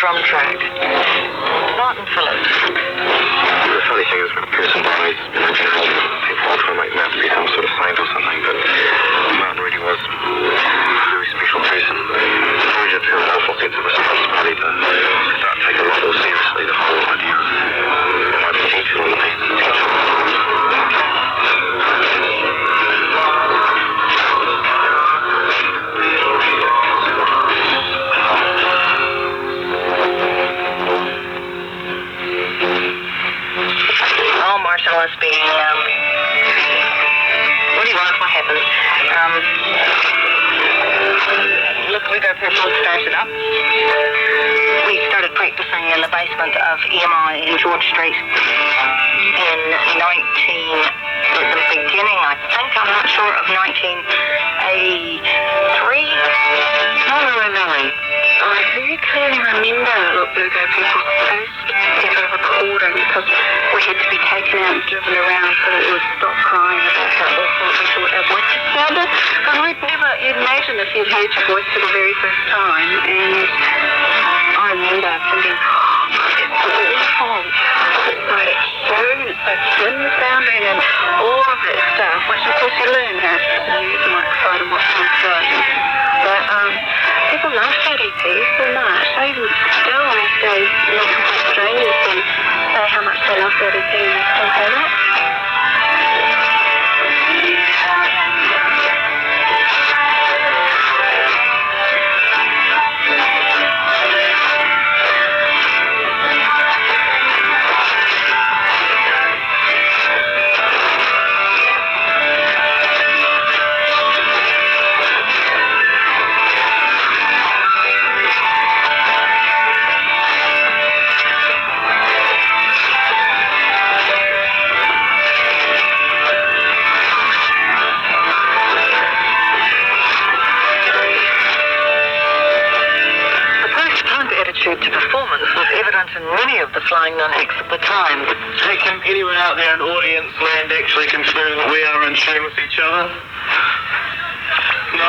drum track. Martin Phillips. The funny thing is when a person dies, people all try to make them out to be some sort of saint or something, but Martin really was a very special person. I just feel an awful sense of responsibility to start taking a lot more seriously the whole idea of my potential and the potential. Marshall is being really wonderful happens. Look, we got people started up. We started practicing in the basement of EMI in George Street in the beginning, I think, I'm not sure, of 1983. Not really memory. I very clearly remember Lugo People's first ever recording, because we had to be taken out and driven around so that we would stop crying about how awful we thought our voices sounded. Because you'd imagine if you'd heard your voice for the very first time, and I remember thinking, it's awful. It's so thin sounding and all of that stuff, which of course you learn how to use the microphone and what sounds good. But people love that EP so much. I even still these days look at strangers and say how much they love that EP and they still have it. To performance was evident in many of the flying non-acts at the time. Hey, can anyone out there in audience land actually confirm that we are in tune with each other? No.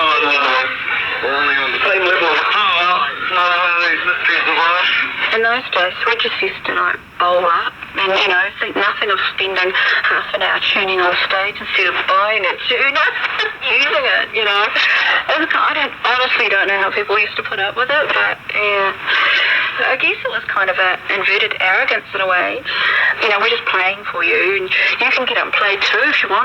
We're only on the same level. Oh, well, no, these mysteries of life. In those days, we just used to bowl up and, think nothing of spending half an hour tuning on stage instead of buying a tuner, using it, I honestly don't know how people used to put up with it, but yeah. I guess it was kind of an inverted arrogance in a way. We're just playing for you, and you can get up and play too if you want.